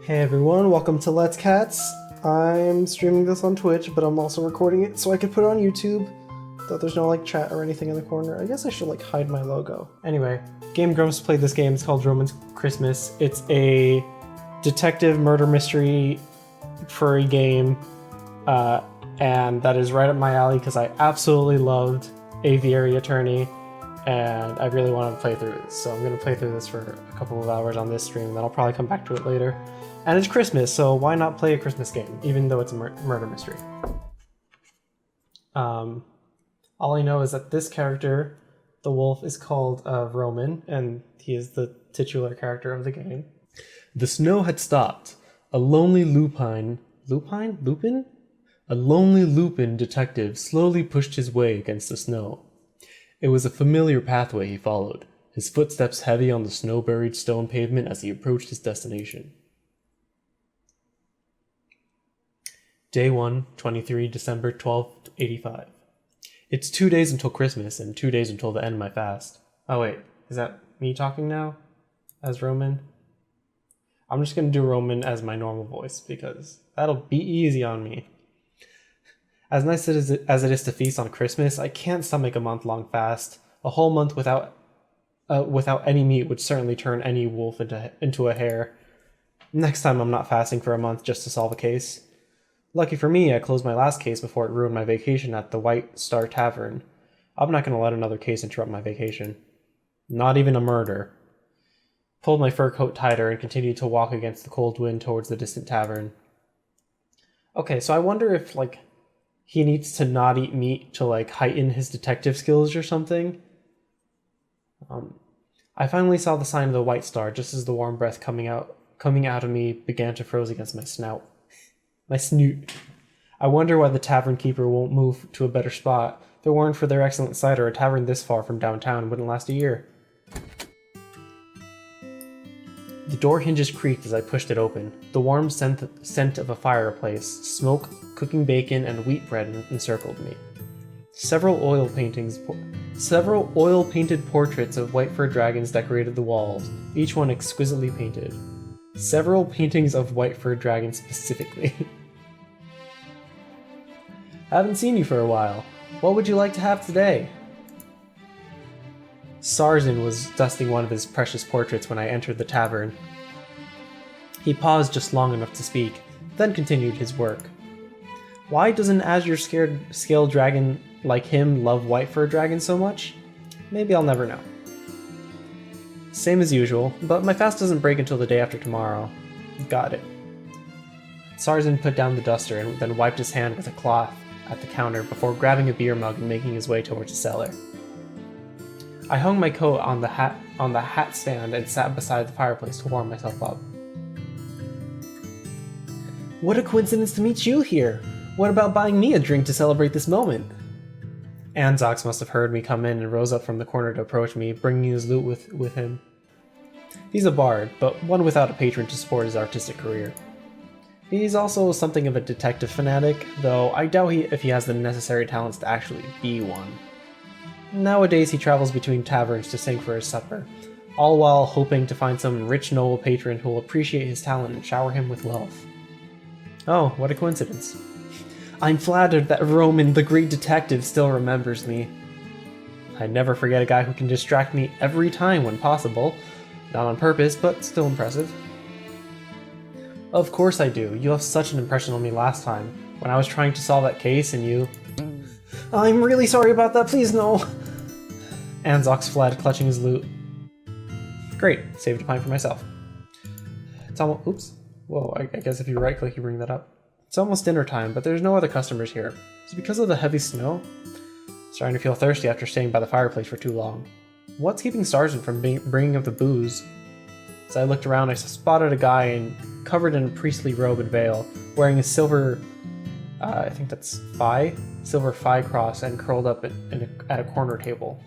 Hey everyone, welcome to Let's Cats. I'm streaming this on Twitch, but I'm also recording it so I can put it on YouTube. Though there's no like chat or anything in the corner. I guess I should like hide my logo. Anyway, Game Grumps played this game. It's called Roman's Christmas. It's a detective murder mystery furry game. And that is right up my alley because I absolutely loved Aviary Attorney. And I really want to play through this. So I'm going to play through this for a couple of hours on this stream, and then I'll probably come back to it later. And it's Christmas, so why not play a Christmas game, even though it's a murder mystery? All I know is that this character, the wolf, is called Roman, and he is the titular character of the game. The snow had stopped. A lonely Lupin? A lonely Lupin detective slowly pushed his way against the snow. It was a familiar pathway he followed, his footsteps heavy on the snow-buried stone pavement as he approached his destination. Day 1, 23 December 1285. It's 2 days until Christmas and 2 days until the end of my fast. Oh wait, is that me talking now? As Roman? I'm just gonna do Roman as my normal voice because that'll be easy on me. As nice as it is to feast on Christmas, I can't stomach a month-long fast. A whole month without any meat would certainly turn any wolf into a hare. Next time I'm not fasting for a month just to solve a case. Lucky for me, I closed my last case before it ruined my vacation at the White Star Tavern. I'm not going to let another case interrupt my vacation. Not even a murder. Pulled my fur coat tighter and continued to walk against the cold wind towards the distant tavern. Okay, so I wonder if, like, he needs to not eat meat to, like, heighten his detective skills or something. I finally saw the sign of the White Star just as the warm breath coming out of me began to froze against my snout. My snoot. I wonder why the tavern keeper won't move to a better spot. If it weren't for their excellent cider, a tavern this far from downtown wouldn't last a year. The door hinges creaked as I pushed it open. The warm scent of a fireplace, smoke, cooking bacon, and wheat bread encircled me. Several oil-painted portraits of white fur dragons decorated the walls, each one exquisitely painted. Several paintings of white fur dragons specifically. I haven't seen you for a while. What would you like to have today? Sarzin was dusting one of his precious portraits when I entered the tavern. He paused just long enough to speak, then continued his work. Why does an azure-scaled dragon like him love white fur dragons so much? Maybe I'll never know. Same as usual, but my fast doesn't break until the day after tomorrow. Got it. Sarzin put down the duster and then wiped his hand with a cloth at the counter before grabbing a beer mug and making his way towards the cellar. I hung my coat on the hat stand and sat beside the fireplace to warm myself up. What a coincidence to meet you here! What about buying me a drink to celebrate this moment? Anzox must have heard me come in and rose up from the corner to approach me, bringing his lute with him. He's a bard, but one without a patron to support his artistic career. He's also something of a detective fanatic, though I doubt if he has the necessary talents to actually be one. Nowadays he travels between taverns to sing for his supper, all while hoping to find some rich noble patron who will appreciate his talent and shower him with wealth. Oh, what a coincidence. I'm flattered that Roman, the great detective, still remembers me. I never forget a guy who can distract me every time when possible. Not on purpose, but still impressive. Of course I do. You left such an impression on me last time, when I was trying to solve that case and you... I'm really sorry about that, please no! Anzox fled, clutching his lute. Great, saved a pint for myself. It's almost... Oops. Whoa, I guess if you right-click you bring that up. It's almost dinner time, but there's no other customers here. Is it because of the heavy snow? Starting to feel thirsty after staying by the fireplace for too long. What's keeping Sargent from bringing up the booze? As I looked around, I spotted a guy covered in a priestly robe and veil, wearing a silver, I think that's silver phi cross and curled up at a corner table.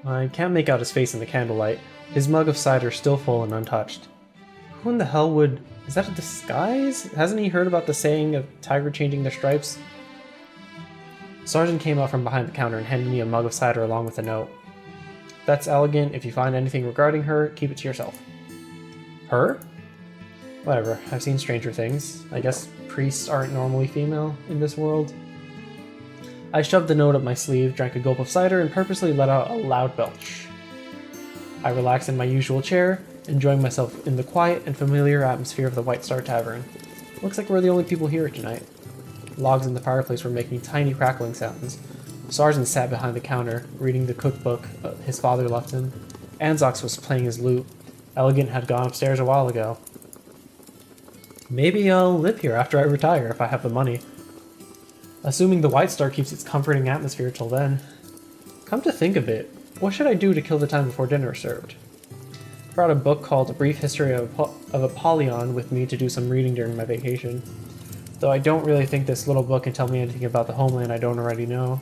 I can't make out his face in the candlelight, his mug of cider still full and untouched. Who in the hell would... Is that a disguise? Hasn't he heard about the saying of tiger changing their stripes? Sargent came out from behind the counter and handed me a mug of cider along with a note. That's elegant. If you find anything regarding her, keep it to yourself. Her? Whatever, I've seen stranger things. I guess priests aren't normally female in this world. I shoved the note up my sleeve, drank a gulp of cider, and purposely let out a loud belch. I relaxed in my usual chair, enjoying myself in the quiet and familiar atmosphere of the White Star Tavern. Looks like we're the only people here tonight. Logs in the fireplace were making tiny crackling sounds. Sargent sat behind the counter, reading the cookbook his father left him. Anzox was playing his lute. Elegant had gone upstairs a while ago. Maybe I'll live here after I retire if I have the money. Assuming the White Star keeps its comforting atmosphere till then. Come to think of it, what should I do to kill the time before dinner is served? Brought a book called A Brief History of Apollyon with me to do some reading during my vacation. Though I don't really think this little book can tell me anything about the homeland I don't already know.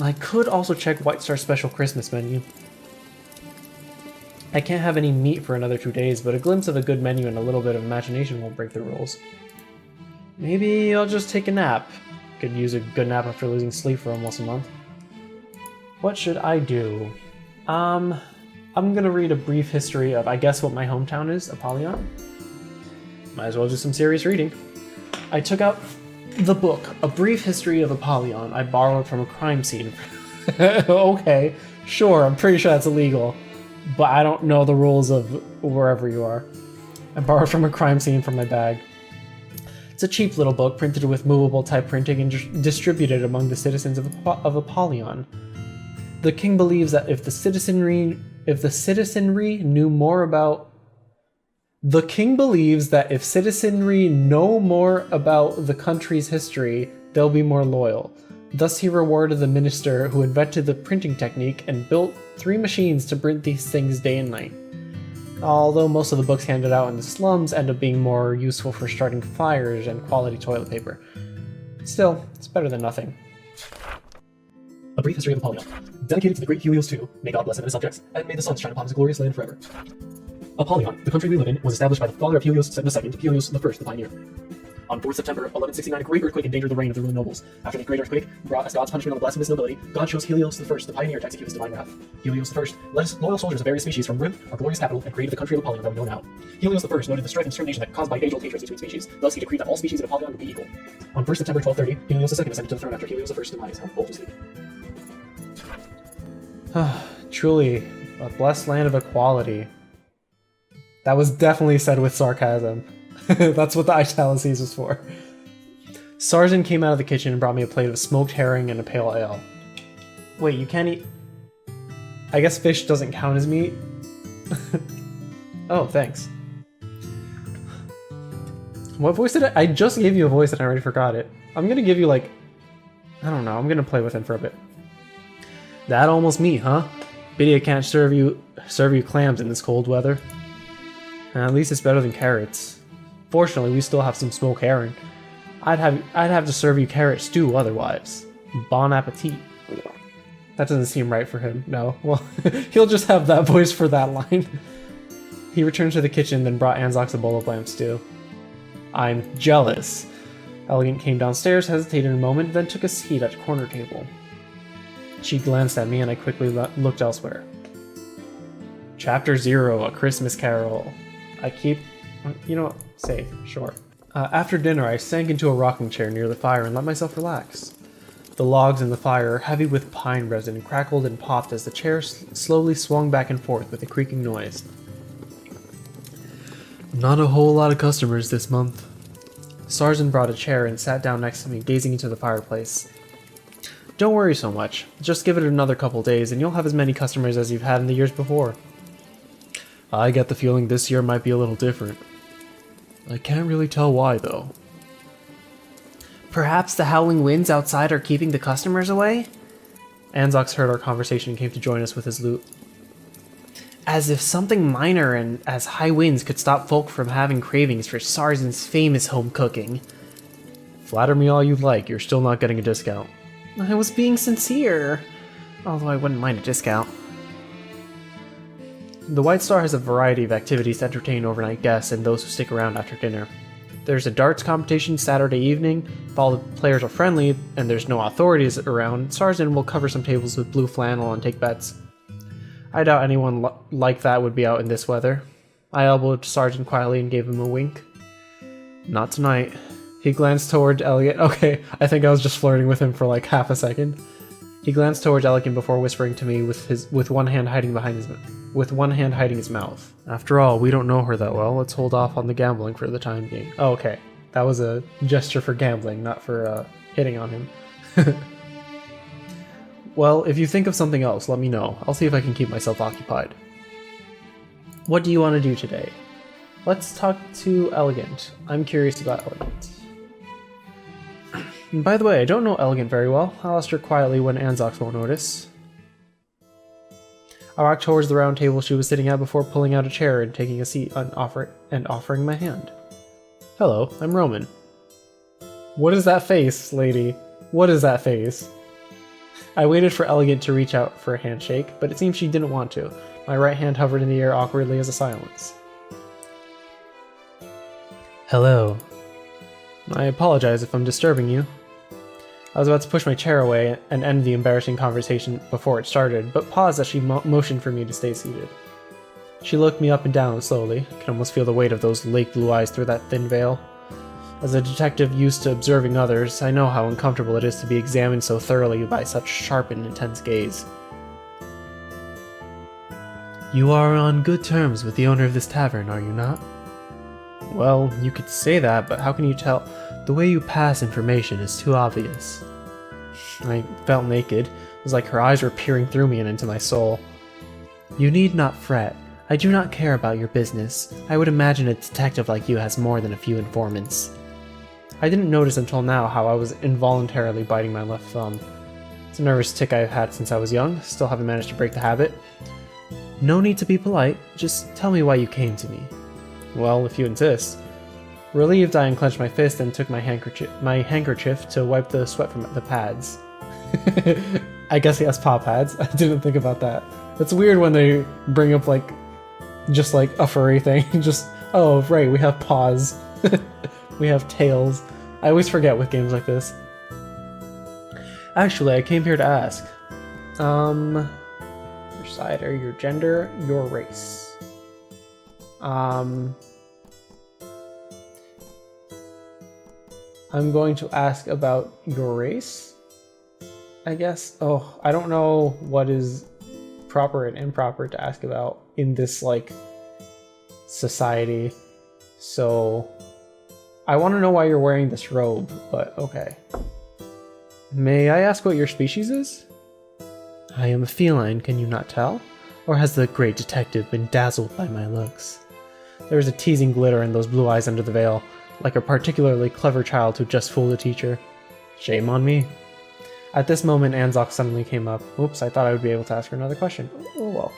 I could also check White Star's special Christmas menu. I can't have any meat for another 2 days, but a glimpse of a good menu and a little bit of imagination won't break the rules. Maybe I'll just take a nap. Could use a good nap after losing sleep for almost a month. What should I do? I'm gonna read a brief history of, I guess, what my hometown is, Apollyon. Might as well do some serious reading. I took out the book, A Brief History of Apollyon. I borrowed from a crime scene. Okay, sure, I'm pretty sure that's illegal, but I don't know the rules of wherever you are. I borrowed from a crime scene from my bag. It's a cheap little book, printed with movable type printing and distributed among the citizens of Apollyon. The king believes that if the citizenry knew more about... The king believes that if citizenry know more about the country's history, they'll be more loyal. Thus he rewarded the minister who invented the printing technique and built 3 machines to print these things day and night. Although most of the books handed out in the slums end up being more useful for starting fires and quality toilet paper. Still, it's better than nothing. A Brief History of Apollyon. Dedicated to the great Helios II, may God bless him and his subjects, and may the sun shine upon his glorious land forever. Apollyon, the country we live in, was established by the father of Helios II, Helios I, the pioneer. On 4th September 1169, a great earthquake endangered the reign of the ruling nobles. After the great earthquake brought as God's punishment on the blasphemous nobility, God chose Helios I, the pioneer, to execute his divine wrath. Helios I led his loyal soldiers of various species from Rim, our glorious capital, and created the country of Apollyon that we know now. Helios I noted the strife and discrimination that caused by age-old hatreds between species. Thus, he decreed that all species in Apollyon would be equal. On 1st September 1230, Helios II ascended to the throne after Helios I's demise, both to sleep. Truly, a blessed land of equality. That was definitely said with sarcasm. That's what the italics was for. Sargent came out of the kitchen and brought me a plate of smoked herring and a pale ale. Wait, you can't eat... I guess fish doesn't count as meat? Oh, thanks. What voice did I just gave you a voice and I already forgot it. I'm gonna give you like... I don't know, I'm gonna play with him for a bit. That almost meat, huh? Pity I can't serve you clams in this cold weather. At least it's better than carrots. Fortunately, we still have some smoked herring. I'd have to serve you carrot stew otherwise. Bon appetit. That doesn't seem right for him. No. Well, he'll just have that voice for that line. He returned to the kitchen, then brought Anzox a bowl of lamb stew. I'm jealous. Elegant came downstairs, hesitated a moment, then took a seat at a corner table. She glanced at me and I quickly looked elsewhere. Chapter 0, A Christmas Carol. You know what? Safe, sure. After dinner, I sank into a rocking chair near the fire and let myself relax. The logs in the fire, heavy with pine resin, crackled and popped as the chair slowly swung back and forth with a creaking noise. Not a whole lot of customers this month. Sargent brought a chair and sat down next to me, gazing into the fireplace. Don't worry so much. Just give it another couple days and you'll have as many customers as you've had in the years before. I get the feeling this year might be a little different. I can't really tell why, though. Perhaps the howling winds outside are keeping the customers away? Anzox heard our conversation and came to join us with his lute. As if something minor and as high winds could stop folk from having cravings for Sargent's famous home cooking. Flatter me all you'd like, you're still not getting a discount. I was being sincere, although I wouldn't mind a discount. The White Star has a variety of activities to entertain overnight guests and those who stick around after dinner. There's a darts competition Saturday evening. If all the players are friendly and there's no authorities around, Sargent will cover some tables with blue flannel and take bets. I doubt anyone like that would be out in this weather. I elbowed Sergeant quietly and gave him a wink. Not tonight. He glanced toward Elegant. Okay, I think I was just flirting with him for like half a second. He glanced towards Elegant before whispering to me with one hand hiding his mouth. After all, we don't know her that well. Let's hold off on the gambling for the time being. Oh, okay. That was a gesture for gambling, not for hitting on him. Well, if you think of something else, let me know. I'll see if I can keep myself occupied. What do you want to do today? Let's talk to Elegant. I'm curious about Elegant. By the way, I don't know Elegant very well. I'll ask her quietly when Anzox won't notice. I walked towards the round table she was sitting at before pulling out a chair and taking a seat and offering my hand. Hello, I'm Roman. What is that face, lady? What is that face? I waited for Elegant to reach out for a handshake, but it seemed she didn't want to. My right hand hovered in the air awkwardly as a silence. Hello. I apologize if I'm disturbing you. I was about to push my chair away and end the embarrassing conversation before it started, but paused as she motioned for me to stay seated. She looked me up and down slowly. I could almost feel the weight of those lake blue eyes through that thin veil. As a detective used to observing others, I know how uncomfortable it is to be examined so thoroughly by such sharp and intense gaze. You are on good terms with the owner of this tavern, are you not? Well, you could say that, but how can you tell? The way you pass information is too obvious. I felt naked. It was like her eyes were peering through me and into my soul. You need not fret. I do not care about your business. I would imagine a detective like you has more than a few informants. I didn't notice until now how I was involuntarily biting my left thumb. It's a nervous tic I've had since I was young. Still haven't managed to break the habit. No need to be polite. Just tell me why you came to me. Well, if you insist. Relieved, I unclenched my fist and took my handkerchief to wipe the sweat from the pads. I guess he has paw pads. I didn't think about that. It's weird when they bring up just like a furry thing. Just, oh right, we have paws. We have tails. I always forget with games like this. Actually, I came here to ask. Your cider, your gender, your race. I'm going to ask about your race, I guess. Oh, I don't know what is proper and improper to ask about in this, society. So, I want to know why you're wearing this robe, but okay. May I ask what your species is? I am a feline, can you not tell? Or has the great detective been dazzled by my looks? There was a teasing glitter in those blue eyes under the veil, like a particularly clever child who just fooled a teacher. Shame on me. At this moment, Anzox suddenly came up. Oops, I thought I would be able to ask her another question. Oh well.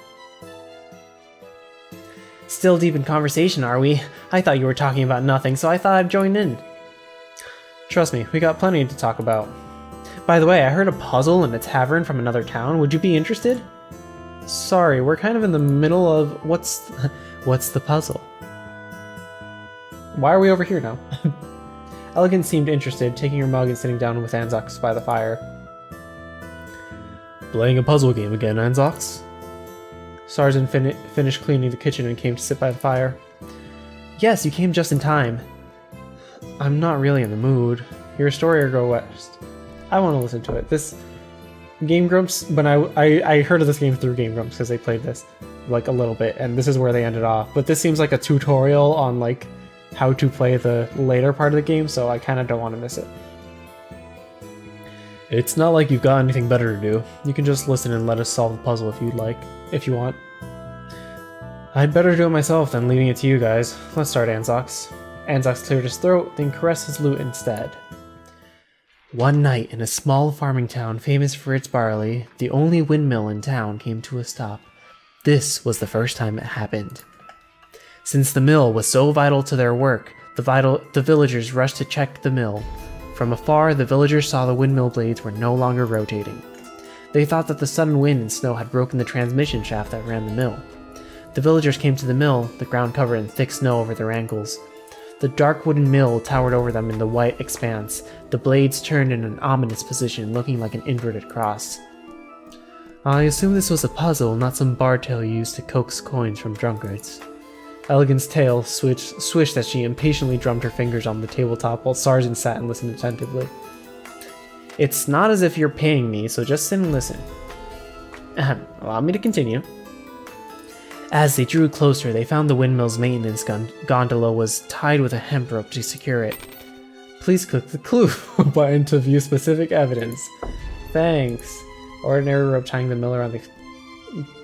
Still deep in conversation, are we? I thought you were talking about nothing, so I thought I'd join in. Trust me, we got plenty to talk about. By the way, I heard a puzzle in a tavern from another town. Would you be interested? Sorry, we're kind of in the middle of... What's the puzzle? Why are we over here now? Elegant seemed interested, taking her mug and sitting down with Anzox by the fire. Playing a puzzle game again, Anzox? Sergeant finished cleaning the kitchen and came to sit by the fire. Yes, you came just in time. I'm not really in the mood. Hear a story or go west? I want to listen to it. This Game Grumps, when I heard of this game through Game Grumps because they played this a little bit, and this is where they ended off. But this seems like a tutorial on how to play the later part of the game, so I kind of don't want to miss it. It's not like you've got anything better to do. You can just listen and let us solve the puzzle if you want. I'd better do it myself than leaving it to you guys. Let's start, Anzox. Anzox cleared his throat, then caressed his lute instead. One night in a small farming town famous for its barley, the only windmill in town came to a stop. This was the first time it happened. Since the mill was so vital to their work, the villagers rushed to check the mill. From afar, the villagers saw the windmill blades were no longer rotating. They thought that the sudden wind and snow had broken the transmission shaft that ran the mill. The villagers came to the mill, the ground covered in thick snow over their ankles. The dark wooden mill towered over them in the white expanse, the blades turned in an ominous position, looking like an inverted cross. I assume this was a puzzle, not some bar tale used to coax coins from drunkards. Elegant's tail swished as she impatiently drummed her fingers on the tabletop while Sargent sat and listened attentively. It's not as if you're paying me, so just sit and listen. Allow me to continue. As they drew closer, they found the windmill's maintenance gondola was tied with a hemp rope to secure it. Please click the clue button to view specific evidence. Thanks. Ordinary rope tying the mill around the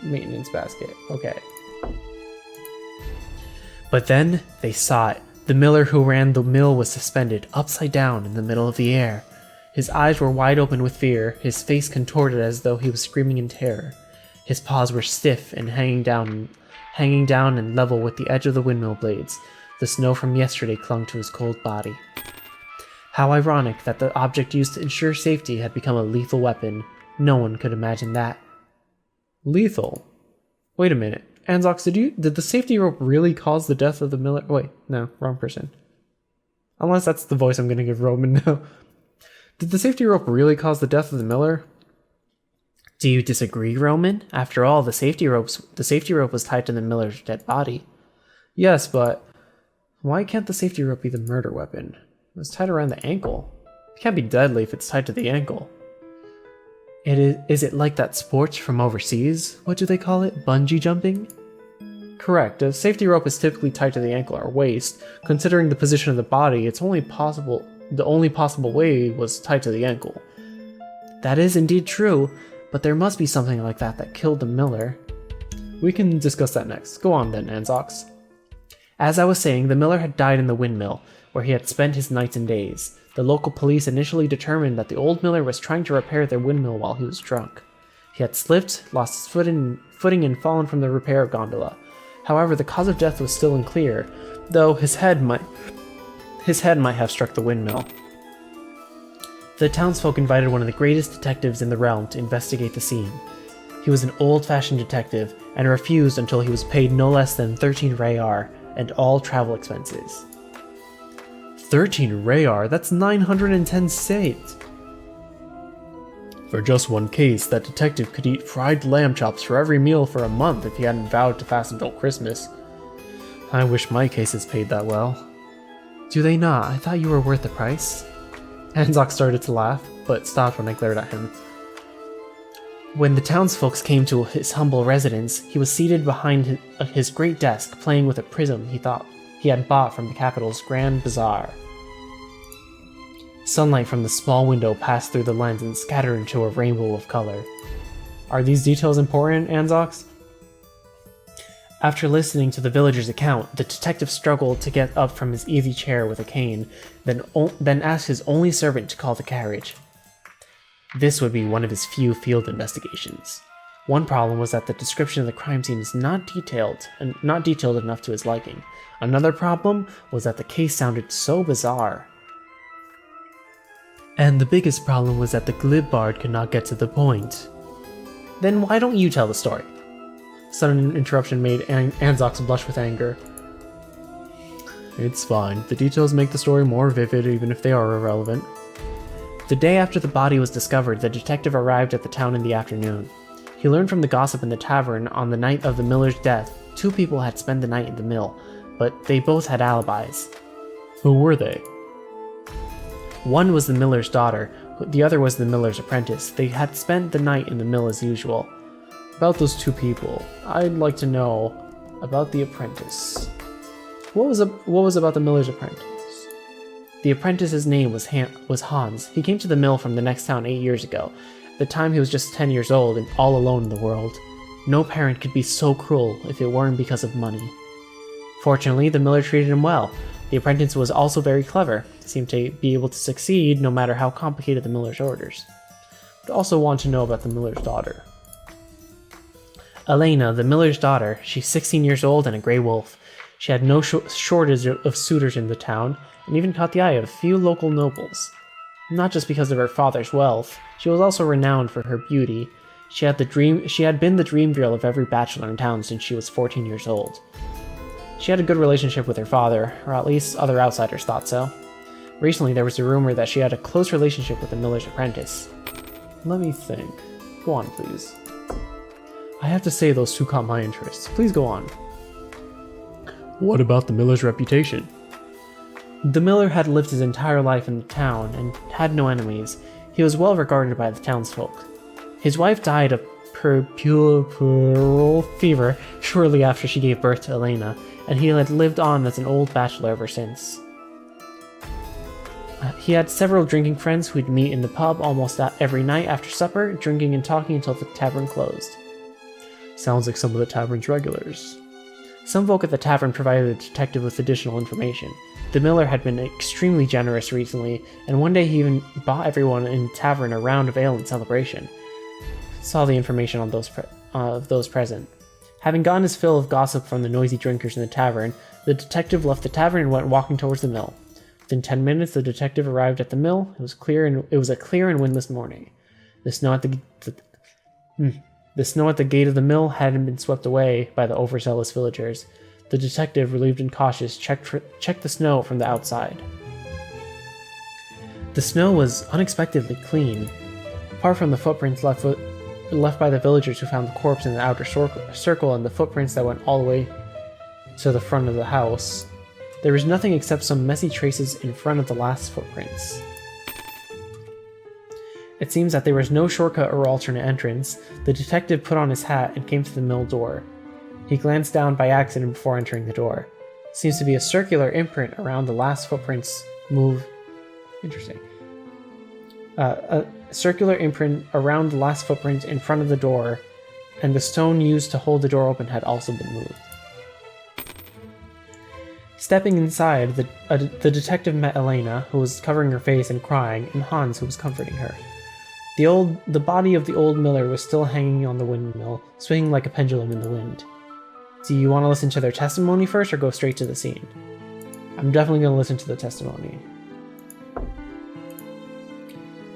maintenance basket. Okay. But then they saw it. The miller who ran the mill was suspended upside down in the middle of the air. His eyes were wide open with fear, his face contorted as though he was screaming in terror. His paws were stiff and hanging down and level with the edge of the windmill blades. The snow from yesterday clung to his cold body. How ironic that the object used to ensure safety had become a lethal weapon. No one could imagine that. Lethal? Wait a minute. Anzox, did the safety rope really cause the death of the miller? Wait, no, wrong person. Unless that's the voice I'm going to give Roman now. Did the safety rope really cause the death of the miller? Do you disagree, Roman? After all, the safety rope was tied to the miller's dead body. Yes, but why can't the safety rope be the murder weapon? It was tied around the ankle. It can't be deadly if it's tied to the ankle. Is it like that sport from overseas? What do they call it? Bungee jumping? Correct. A safety rope is typically tied to the ankle or waist. Considering the position of the body, the only possible way was tied to the ankle. That is indeed true, but there must be something like that killed the miller. We can discuss that next. Go on then, Anzox. As I was saying, the miller had died in the windmill, where he had spent his nights and days. The local police initially determined that the old miller was trying to repair their windmill while he was drunk. He had slipped, lost his footing and fallen from the repair gondola. However, the cause of death was still unclear, though his head might have struck the windmill. The townsfolk invited one of the greatest detectives in the realm to investigate the scene. He was an old-fashioned detective, and refused until he was paid no less than 13 rayar and all travel expenses. 13 rayar? That's 910 sate! For just one case, that detective could eat fried lamb chops for every meal for a month if he hadn't vowed to fast until Christmas. I wish my cases paid that well. Do they not? I thought you were worth the price. Anzox started to laugh, but stopped when I glared at him. When the townsfolk came to his humble residence, he was seated behind his great desk, playing with a prism he thought he had bought from the capital's Grand Bazaar. Sunlight from the small window passed through the lens and scattered into a rainbow of color. Are these details important, Anzox? After listening to the villager's account, the detective struggled to get up from his easy chair with a cane, then asked his only servant to call the carriage. This would be one of his few field investigations. One problem was that the description of the crime scene is not detailed enough to his liking. Another problem was that the case sounded so bizarre. And the biggest problem was that the glib bard could not get to the point. Then why don't you tell the story? Sudden interruption made Anzox blush with anger. It's fine. The details make the story more vivid even if they are irrelevant. The day after the body was discovered, the detective arrived at the town in the afternoon. He learned from the gossip in the tavern on the night of the miller's death, 2 people had spent the night in the mill, but they both had alibis. Who were they? One was the miller's daughter, the other was the miller's apprentice. They had spent the night in the mill as usual. About those 2 people, I'd like to know about the apprentice. What was about the miller's apprentice? The apprentice's name was Hans. He came to the mill from the next town 8 years ago. At the time he was just 10 years old and all alone in the world. No parent could be so cruel if it weren't because of money. Fortunately, the miller treated him well. The apprentice was also very clever, seemed to be able to succeed no matter how complicated the miller's orders. But also want to know about the miller's daughter. Elena, the miller's daughter, she's 16 years old and a grey wolf. She had no shortage of suitors in the town, and even caught the eye of a few local nobles. Not just because of her father's wealth, she was also renowned for her beauty. She had been the dream girl of every bachelor in town since she was 14 years old. She had a good relationship with her father, or at least other outsiders thought so. Recently there was a rumor that she had a close relationship with the miller's apprentice. Let me think. Go on, please. I have to say those 2 caught my interest. Please go on. What about the miller's reputation? The miller had lived his entire life in the town and had no enemies. He was well regarded by the townsfolk. His wife died of puerperal fever shortly after she gave birth to Elena, and he had lived on as an old bachelor ever since. He had several drinking friends who would meet in the pub almost every night after supper, drinking and talking until the tavern closed. Sounds like some of the tavern's regulars. Some folk at the tavern provided the detective with additional information. The miller had been extremely generous recently, and one day he even bought everyone in the tavern a round of ale in celebration. Saw the information on those present. Having gotten his fill of gossip from the noisy drinkers in the tavern, the detective left the tavern and went walking towards the mill. Within 10 minutes, the detective arrived at the mill. It was a clear and windless morning. The snow at the gate of the mill hadn't been swept away by the overzealous villagers. The detective, relieved and cautious, checked the snow from the outside. The snow was unexpectedly clean. Apart from the footprints left by the villagers who found the corpse in the outer circle and the footprints that went all the way to the front of the house, there was nothing except some messy traces in front of the last footprints. It seems that there was no shortcut or alternate entrance. The detective put on his hat and came to the mill door. He glanced down by accident before entering the door. Seems to be a circular imprint around the last footprints Interesting. A circular imprint around the last footprint in front of the door, and the stone used to hold the door open had also been moved. Stepping inside, the detective met Elena, who was covering her face and crying, and Hans, who was comforting her. The body of the old miller was still hanging on the windmill, swinging like a pendulum in the wind. Do you want to listen to their testimony first, or go straight to the scene? I'm definitely going to listen to the testimony.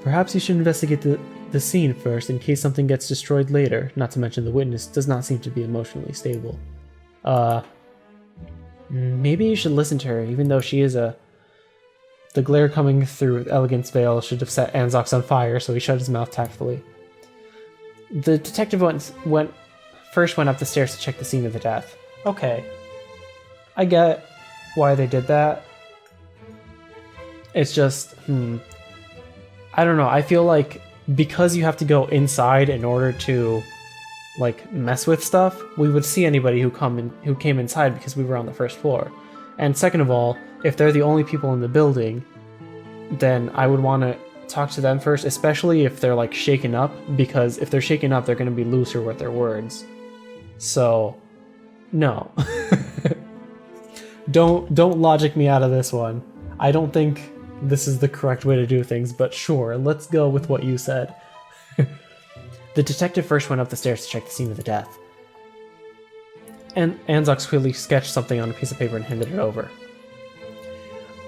Perhaps you should investigate the scene first, in case something gets destroyed later, not to mention the witness does not seem to be emotionally stable. Maybe you should listen to her, even though she is The glare coming through Elegant's veil should have set Anzox on fire, so he shut his mouth tactfully. The detective first went up the stairs to check the scene of the death. Okay. I get why they did that. It's just, I don't know, I feel like because you have to go inside in order to mess with stuff, we would see anybody who came inside because we were on the first floor. And second of all, if they're the only people in the building, then I would want to talk to them first, especially if they're shaken up, because if they're shaken up, they're going to be looser with their words. So, no. Don't logic me out of this one. I don't think this is the correct way to do things, but sure, let's go with what you said. The detective first went up the stairs to check the scene of the death. And Anzox quickly sketched something on a piece of paper and handed it over.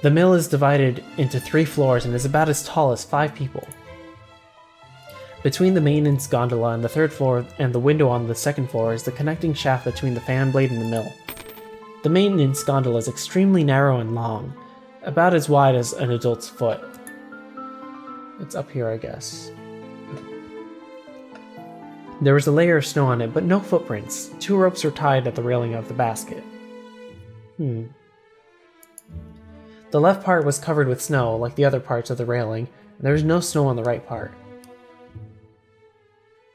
The mill is divided into 3 floors and is about as tall as 5 people. Between the maintenance gondola and the 3rd floor and the window on the 2nd floor is the connecting shaft between the fan blade and the mill. The maintenance gondola is extremely narrow and long, about as wide as an adult's foot. It's up here, I guess. There was a layer of snow on it, but no footprints. 2 ropes were tied at the railing of the basket. The left part was covered with snow, like the other parts of the railing, and there was no snow on the right part.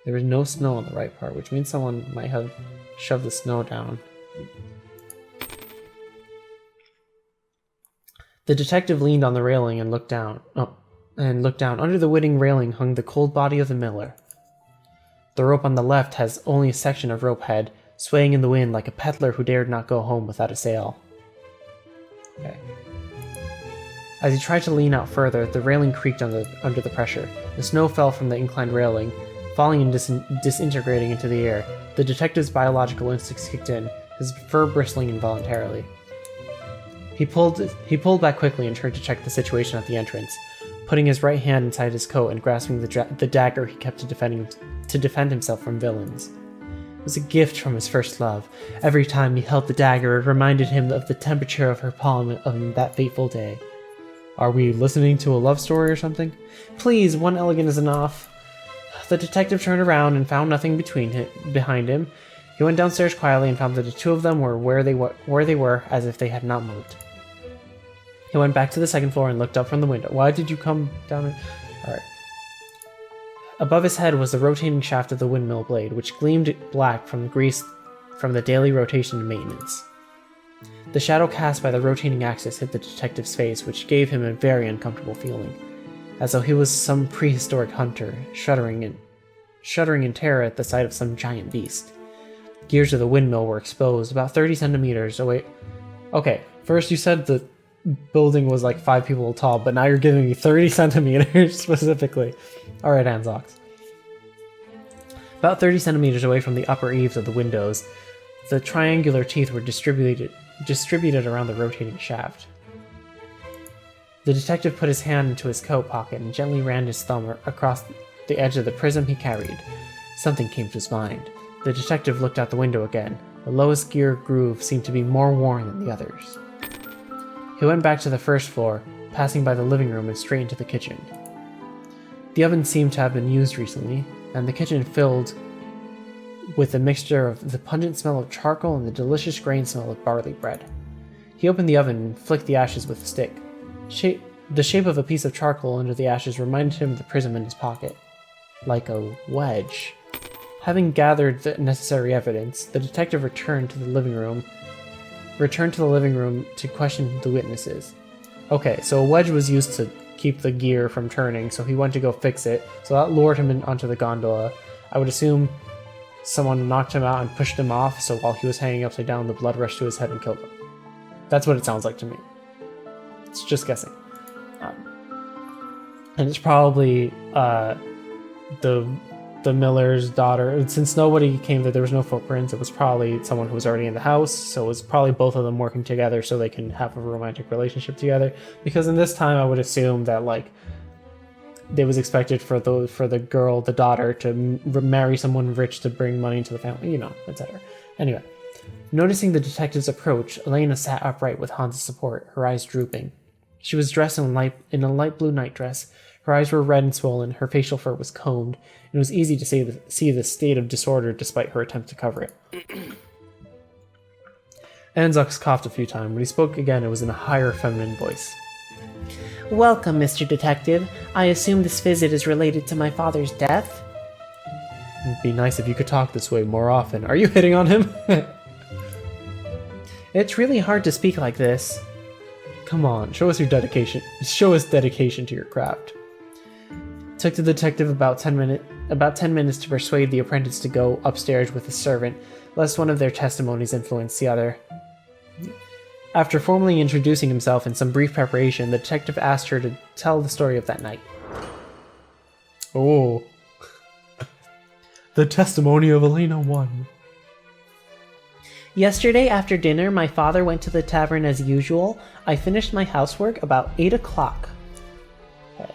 There was no snow on the right part, which means someone might have shoved the snow down. The detective leaned on the railing and looked down. Under the wooden railing hung the cold body of the miller. The rope on the left has only a section of rope head, swaying in the wind like a peddler who dared not go home without a sail. Okay. As he tried to lean out further, the railing creaked under the pressure. The snow fell from the inclined railing, falling and disintegrating into the air. The detective's biological instincts kicked in, his fur bristling involuntarily. He pulled back quickly and turned to check the situation at the entrance, putting his right hand inside his coat and grasping the dagger he kept to defend himself from villains. It was a gift from his first love. Every time he held the dagger, it reminded him of the temperature of her palm on that fateful day. Are we listening to a love story or something? Please, one elegant is enough. The detective turned around and found nothing behind him. He went downstairs quietly and found that the two of them were where they were, as if they had not moved. He went back to the second floor and looked up from the window. Why did you come down? Alright. Above his head was the rotating shaft of the windmill blade, which gleamed black from the grease from the daily rotation and maintenance. The shadow cast by the rotating axis hit the detective's face, which gave him a very uncomfortable feeling, as though he was some prehistoric hunter, shuddering in terror at the sight of some giant beast. Gears of the windmill were exposed, about 30 centimeters away. Okay, first you said the building was like 5 people tall, but now you're giving me 30 centimeters specifically. Alright, Anzox. About 30 centimeters away from the upper eaves of the windows, the triangular teeth were distributed around the rotating shaft. The detective put his hand into his coat pocket and gently ran his thumb across the edge of the prism he carried. Something came to his mind. The detective looked out the window again. The lowest gear groove seemed to be more worn than the others. He went back to the first floor, passing by the living room and straight into the kitchen. The oven seemed to have been used recently, and the kitchen filled with a mixture of the pungent smell of charcoal and the delicious grain smell of barley bread. He opened the oven and flicked the ashes with a stick. The shape of a piece of charcoal under the ashes reminded him of the prism in his pocket. Like a wedge. Having gathered the necessary evidence, the detective returned to the living room to question the witnesses. Okay, so a wedge was used to keep the gear from turning, so he went to go fix it, so that lured him onto the gondola. I would assume someone knocked him out and pushed him off, so while he was hanging upside down, the blood rushed to his head and killed him. That's what it sounds like to me. It's just guessing. And it's probably the miller's daughter. Since nobody came there was no footprints, it was probably someone who was already in the house, so it was probably both of them working together so they can have a romantic relationship together. Because in this time, I would assume that, like, it was expected for the girl, the daughter, to marry someone rich to bring money into the family, you know, etc. Anyway, noticing the detective's approach, Elena sat upright with Hans' support, her eyes drooping. She was dressed in a light blue nightdress. Her eyes were red and swollen, her facial fur was combed, and it was easy to see the state of disorder despite her attempt to cover it. Anzox coughed a few times. When he spoke again, it was in a higher feminine voice. Welcome, Mr. Detective. I assume this visit is related to my father's death? It'd be nice if you could talk this way more often. Are you hitting on him? It's really hard to speak like this. Come on, show us your dedication. Show us dedication to your craft. It took the detective about 10 minutes to persuade the apprentice to go upstairs with the servant, lest one of their testimonies influence the other. After formally introducing himself and some brief preparation, the detective asked her to tell the story of that night. Oh. The testimony of Elena 1. Yesterday after dinner, my father went to the tavern as usual. I finished my housework about 8 o'clock. Okay.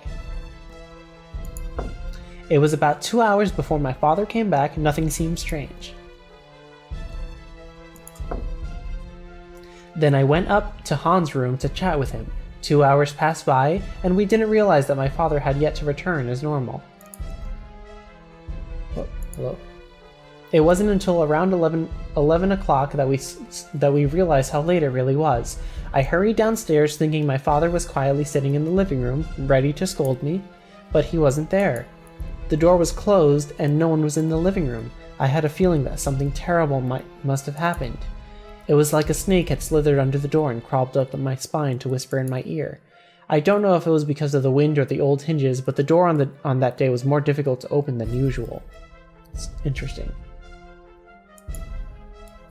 It was about 2 hours before my father came back. Nothing seemed strange. Then I went up to Hans' room to chat with him. 2 hours passed by, and we didn't realize that my father had yet to return as normal. Oh, hello? It wasn't until around 11 o'clock that we realized how late it really was. I hurried downstairs thinking my father was quietly sitting in the living room, ready to scold me, but he wasn't there. The door was closed and no one was in the living room. I had a feeling that something terrible must have happened. It was like a snake had slithered under the door and crawled up my spine to whisper in my ear. I don't know if it was because of the wind or the old hinges, but the door on that day was more difficult to open than usual. It's interesting.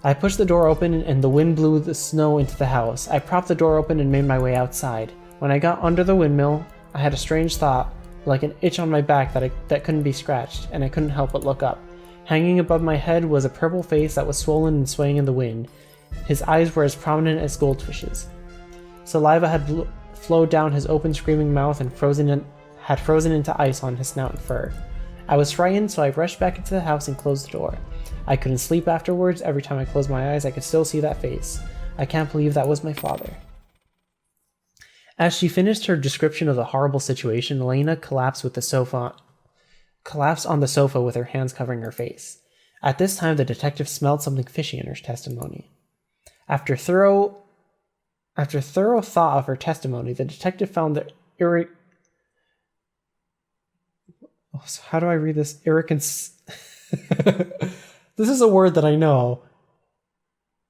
I pushed the door open and the wind blew the snow into the house. I propped the door open and made my way outside. When I got under the windmill, I had a strange thought, like an itch on my back that couldn't be scratched, and I couldn't help but look up. Hanging above my head was a purple face that was swollen and swaying in the wind. His eyes were as prominent as goldfishes. Saliva had flowed down his open, screaming mouth and had frozen into ice on his snout and fur. I was frightened, so I rushed back into the house and closed the door. I couldn't sleep afterwards. Every time I closed my eyes, I could still see that face. I can't believe that was my father. As she finished her description of the horrible situation, Elena collapsed on the sofa with her hands covering her face. At this time, the detective smelled something fishy in her testimony. After thorough thought of her testimony, the detective found that how do I read this? This is a word that I know.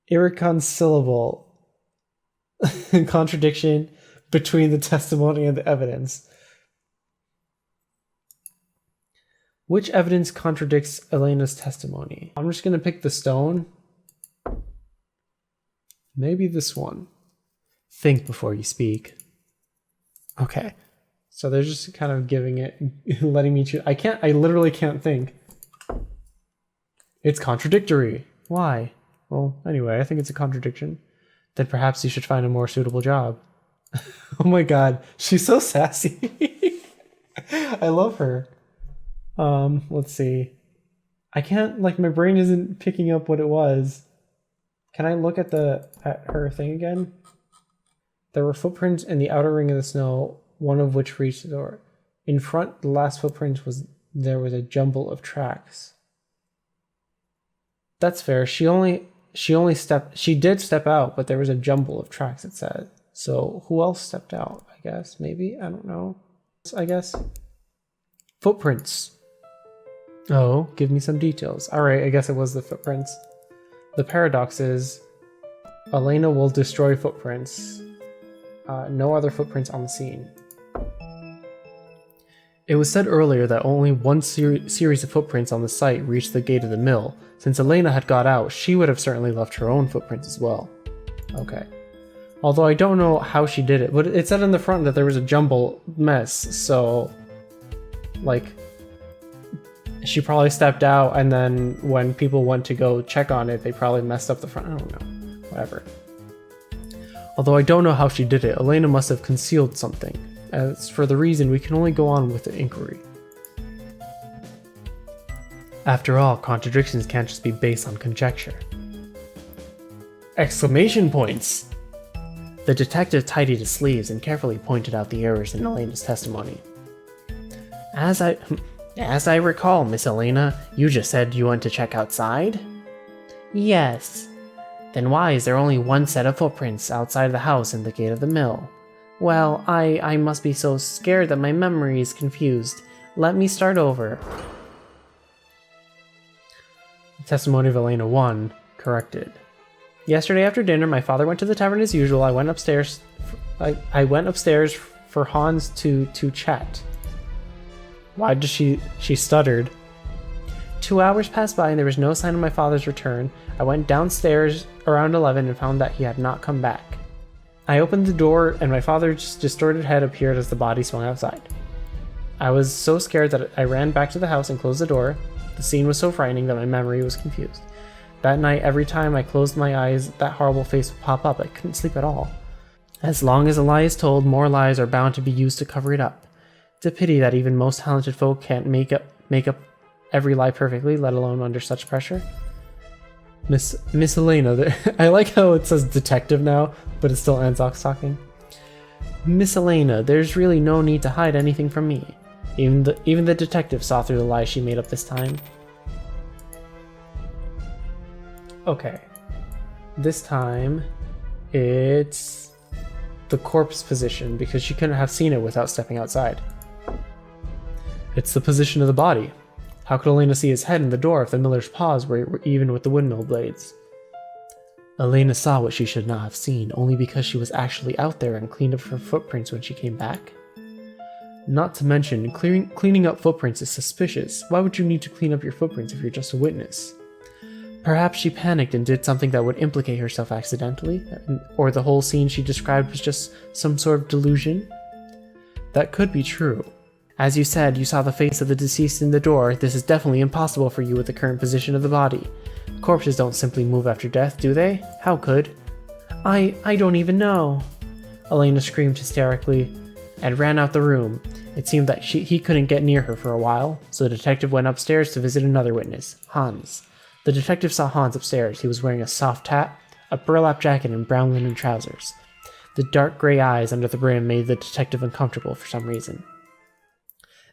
Irreconcilable contradiction between the testimony and the evidence. Which evidence contradicts Elena's testimony? I'm just going to pick the stone. Maybe this one. Think before you speak. Okay. So they're just kind of giving it, letting me choose. I literally can't think. It's contradictory. Why? Well, anyway, I think it's a contradiction. Then perhaps you should find a more suitable job. Oh my god, she's so sassy. I love her. Let's see. I can't, like, my brain isn't picking up what it was. Can I look at her thing again? There were footprints in the outer ring of the snow, one of which reached the door. In front, the last footprint there was a jumble of tracks. That's fair. She did step out, but there was a jumble of tracks, it said. So who else stepped out? I guess, maybe? I don't know. I guess. Footprints. Oh, give me some details. Alright, I guess it was the footprints. The paradox is, Elena will destroy footprints. No other footprints on the scene. It was said earlier that only one series of footprints on the site reached the gate of the mill. Since Elena had got out, she would have certainly left her own footprints as well. Okay. Although I don't know how she did it, but it said in the front that there was a jumble mess, so... like... she probably stepped out, and then when people went to go check on it, they probably messed up the front. I don't know. Whatever. Although I don't know how she did it, Elena must have concealed something. As for the reason, we can only go on with the inquiry. After all, contradictions can't just be based on conjecture. Exclamation points! The detective tidied his sleeves and carefully pointed out the errors in Elena's testimony. As I recall, Miss Elena, you just said you went to check outside? Yes. Then why is there only one set of footprints outside the house and the gate of the mill? Well, I must be so scared that my memory is confused. Let me start over. Testimony of Elena 1, corrected. Yesterday after dinner, my father went to the tavern as usual. I went upstairs for Hans to chat. Why did she stuttered? 2 hours passed by and there was no sign of my father's return. I went downstairs around 11 and found that he had not come back. I opened the door and my father's distorted head appeared as the body swung outside. I was so scared that I ran back to the house and closed the door. The scene was so frightening that my memory was confused. That night, every time I closed my eyes, that horrible face would pop up. I couldn't sleep at all. As long as a lie is told, more lies are bound to be used to cover it up. It's a pity that even most talented folk can't make up every lie perfectly, let alone under such pressure. Miss Elena, I like how it says detective now, but it's still Anzox talking. Miss Elena, there's really no need to hide anything from me. Even the detective saw through the lies she made up this time. Okay. This time, it's the corpse position, because she couldn't have seen it without stepping outside. It's the position of the body. How could Elena see his head in the door if the miller's paws were even with the windmill blades? Elena saw what she should not have seen, only because she was actually out there and cleaned up her footprints when she came back. Not to mention, cleaning up footprints is suspicious. Why would you need to clean up your footprints if you're just a witness? Perhaps she panicked and did something that would implicate herself accidentally, or the whole scene she described was just some sort of delusion. That could be true. As you said, you saw the face of the deceased in the door. This is definitely impossible for you with the current position of the body. Corpses don't simply move after death, do they? How could? I don't even know. Elena screamed hysterically and ran out the room. It seemed that he couldn't get near her for a while, so the detective went upstairs to visit another witness, Hans. The detective saw Hans upstairs. He was wearing a soft hat, a burlap jacket, and brown linen trousers. The dark gray eyes under the brim made the detective uncomfortable for some reason.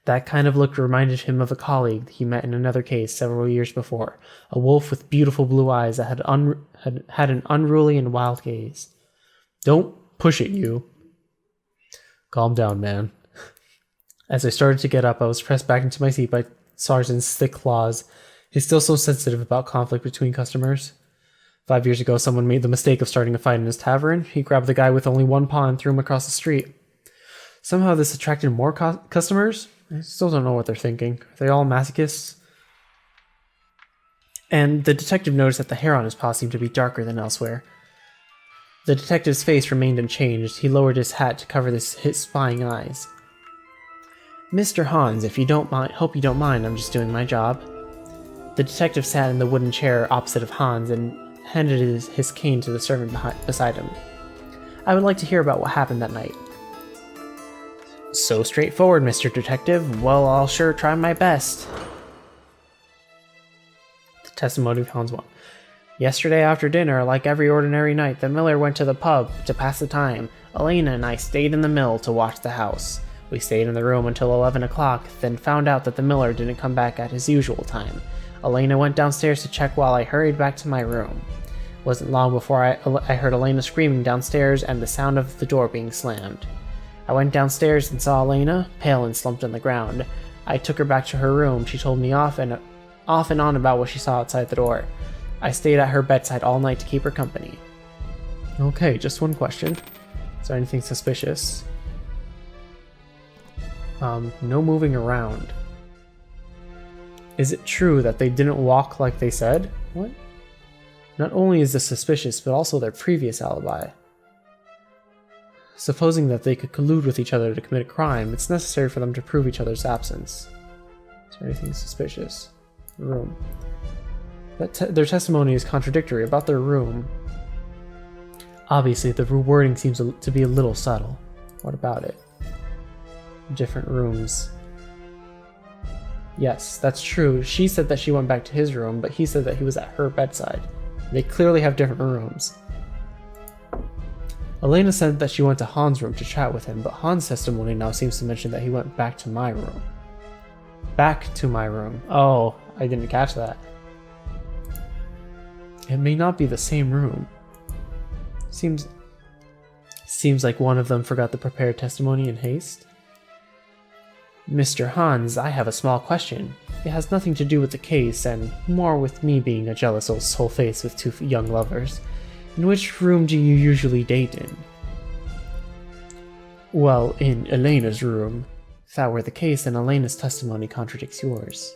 That kind of look reminded him of a colleague he met in another case several years before, a wolf with beautiful blue eyes that had an unruly and wild gaze. Don't push it, you. Calm down, man. As I started to get up, I was pressed back into my seat by Sergeant's thick claws. He's still so sensitive about conflict between customers. 5 years ago, someone made the mistake of starting a fight in his tavern. He grabbed the guy with only one paw and threw him across the street. Somehow this attracted more customers. I still don't know what they're thinking. Are they all masochists? And the detective noticed that the hair on his paw seemed to be darker than elsewhere. The detective's face remained unchanged. He lowered his hat to cover his spying eyes. Mr. Hans, if you don't mind, hope you don't mind, I'm just doing my job. The detective sat in the wooden chair opposite of Hans and handed his cane to the servant beside him. I would like to hear about what happened that night. So straightforward, Mr. Detective. Well, I'll sure try my best. The testimony of Hans 1. Yesterday after dinner, like every ordinary night, the miller went to the pub to pass the time. Elena and I stayed in the mill to watch the house. We stayed in the room until 11 o'clock, then found out that the miller didn't come back at his usual time. Elena went downstairs to check while I hurried back to my room. It wasn't long before I heard Elena screaming downstairs and the sound of the door being slammed. I went downstairs and saw Elena, pale and slumped on the ground. I took her back to her room. She told me off and on about what she saw outside the door. I stayed at her bedside all night to keep her company. Okay, just one question. Is there anything suspicious? No moving around. Is it true that they didn't walk like they said? What? Not only is this suspicious, but also their previous alibi. Supposing that they could collude with each other to commit a crime, it's necessary for them to prove each other's absence. Is there anything suspicious? Room. Their testimony is contradictory about their room. Obviously, the wording seems to be a little subtle. What about it? Different rooms. Yes, that's true. She said that she went back to his room, but he said that he was at her bedside. They clearly have different rooms. Elena said that she went to Hans' room to chat with him, but Hans' testimony now seems to mention that he went back to my room. Back to my room. Oh, I didn't catch that. It may not be the same room. Seems like one of them forgot the prepared testimony in haste. Mr. Hans, I have a small question. It has nothing to do with the case, and more with me being a jealous old soul-face with two young lovers. In which room do you usually date in? Well, in Elena's room. If that were the case, then Elena's testimony contradicts yours.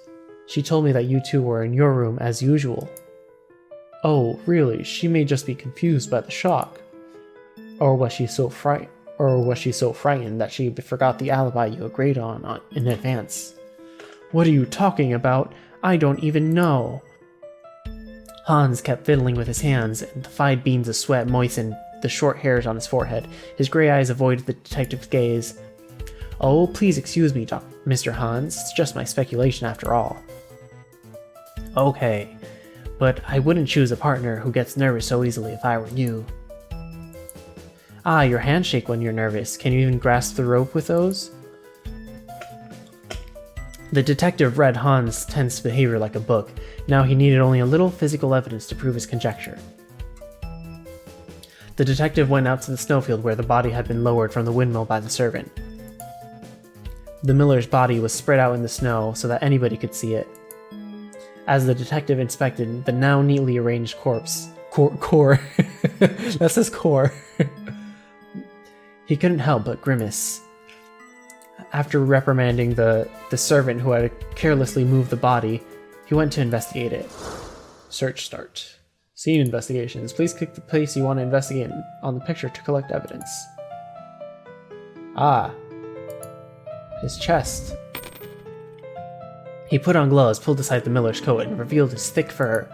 She told me that you two were in your room as usual. Oh, really? She may just be confused by the shock. Or was she so frightened that she forgot the alibi you agreed on in advance? What are you talking about? I don't even know. Hans kept fiddling with his hands, and the 5 beads of sweat moistened the short hairs on his forehead. His gray eyes avoided the detective's gaze. Oh, please excuse me, Mr. Hans. It's just my speculation after all. Okay, but I wouldn't choose a partner who gets nervous so easily if I were you. Ah, your hands shake when you're nervous. Can you even grasp the rope with those? The detective read Hans' tense behavior like a book. Now he needed only a little physical evidence to prove his conjecture. The detective went out to the snowfield where the body had been lowered from the windmill by the servant. The miller's body was spread out in the snow so that anybody could see it. As the detective inspected the now neatly arranged corpse... Core. That says core. He couldn't help but grimace. After reprimanding the servant who had carelessly moved the body, he went to investigate it. Search start. Scene investigations. Please click the place you want to investigate on the picture to collect evidence. Ah. His chest. He put on gloves, pulled aside the miller's coat, and revealed his thick fur.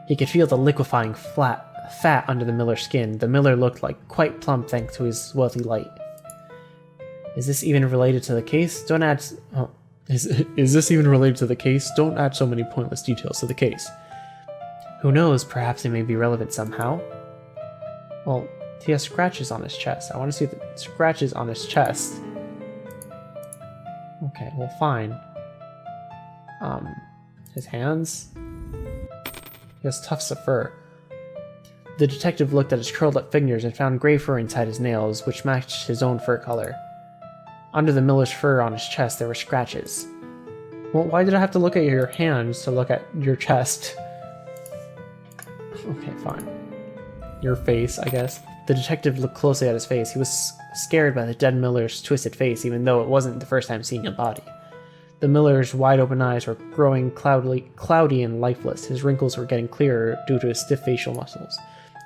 He could feel the liquefying fat under the miller's skin. The miller looked like quite plump thanks to his wealthy light. Is this even related to the case? Don't add... Oh. Is this even related to the case? Don't add so many pointless details to the case. Who knows, perhaps it may be relevant somehow. Well, he has scratches on his chest. I want to see the scratches on his chest. Okay, well, fine. His hands? He has tufts of fur. The detective looked at his curled up fingers and found gray fur inside his nails, which matched his own fur color. Under the miller's fur on his chest, there were scratches. Well, why did I have to look at your hands to look at your chest? Okay, fine. Your face, I guess. The detective looked closely at his face. He was scared by the dead miller's twisted face, even though it wasn't the first time seeing a body. The miller's wide-open eyes were growing cloudy and lifeless. His wrinkles were getting clearer due to his stiff facial muscles.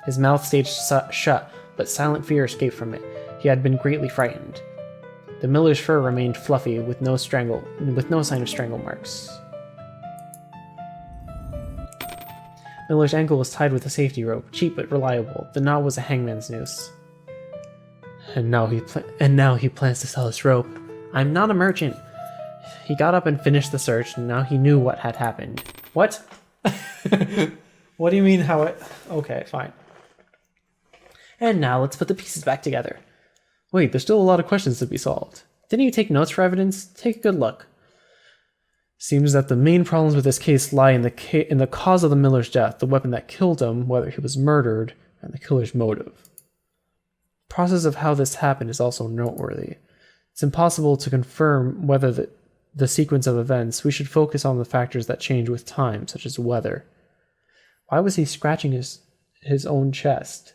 His mouth stayed shut, but silent fear escaped from it. He had been greatly frightened. The miller's fur remained fluffy, with no sign of strangle marks. Miller's ankle was tied with a safety rope, cheap but reliable. The knot was a hangman's noose. And now he plans to sell his rope. I'm not a merchant. He got up and finished the search, and now he knew what had happened. What? What do you mean how it... Okay, fine. And now let's put the pieces back together. Wait, there's still a lot of questions to be solved. Didn't you take notes for evidence? Take a good look. Seems that the main problems with this case lie in the cause of the miller's death, the weapon that killed him, whether he was murdered, and the killer's motive. The process of how this happened is also noteworthy. It's impossible to confirm whether the sequence of events. We should focus on the factors that change with time, such as weather. Why was he scratching his own chest?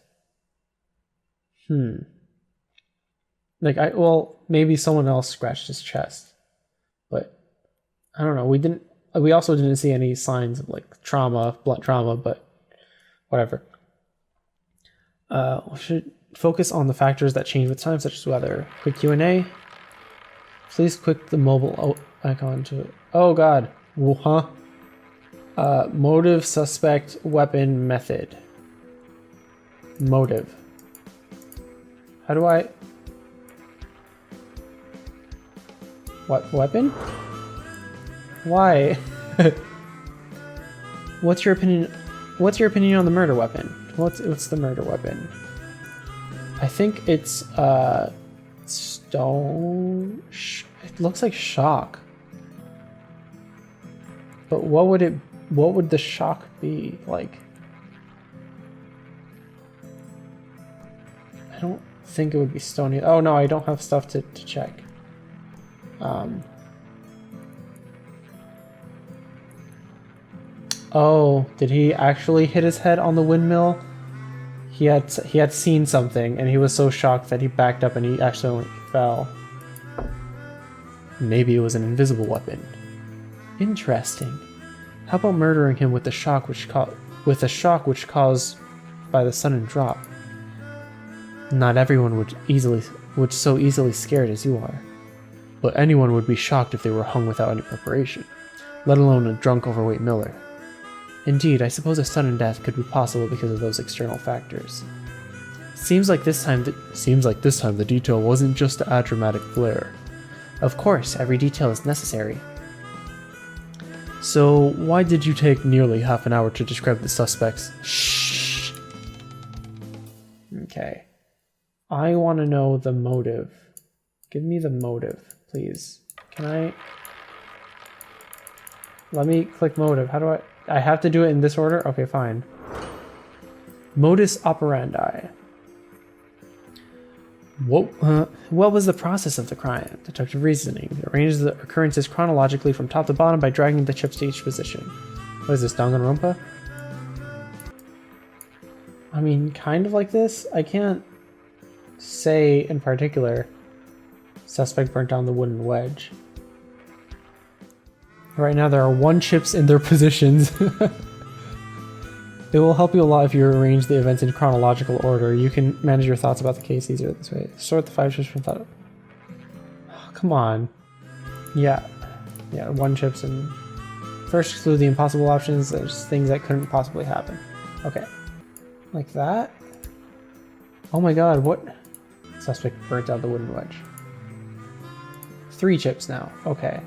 Well, maybe someone else scratched his chest. But I don't know. We also didn't see any signs of like blunt trauma, but whatever. We should focus on the factors that change with time, such as weather. Quick Q&A. Please click the mobile icon to... Oh god. Huh? Motive, suspect, weapon, method. Motive. How do I... What, weapon? Why? What's your opinion on the murder weapon? What's the murder weapon? I think it's stone. It looks like shock. But what would the shock be like? I don't think it would be stony. Oh no, I don't have stuff to check. Oh, did he actually hit his head on the windmill? He had seen something, and he was so shocked that he backed up and he accidentally fell. Maybe it was an invisible weapon. Interesting. How about murdering him with the shock which caused by the sudden drop? Not everyone would so easily scared as you are. But anyone would be shocked if they were hung without any preparation, let alone a drunk, overweight miller. Indeed, I suppose a sudden death could be possible because of those external factors. Seems like this time the detail wasn't just to add dramatic flair. Of course, every detail is necessary. So, why did you take nearly half an hour to describe the suspects? Shh. Okay. I want to know the motive. Give me the motive, please. Can I... Let me click motive. How do I have to do it in this order? Okay, fine. Modus operandi. What was the process of the crime? Deductive reasoning. Arrange the occurrences chronologically from top to bottom by dragging the chips to each position. What is this, Danganronpa? I mean, kind of like this. I can't say in particular. Suspect burnt down the wooden wedge. Right now there are 1 chips in their positions. It will help you a lot if you arrange the events in chronological order. You can manage your thoughts about the case easier this way. Sort the 5 chips from thought. Oh, come on. Yeah, 1 chips and... First exclude the impossible options. There's things that couldn't possibly happen. Okay. Like that? Oh my god, what? Suspect burnt out the wooden wedge. 3 chips now. Okay.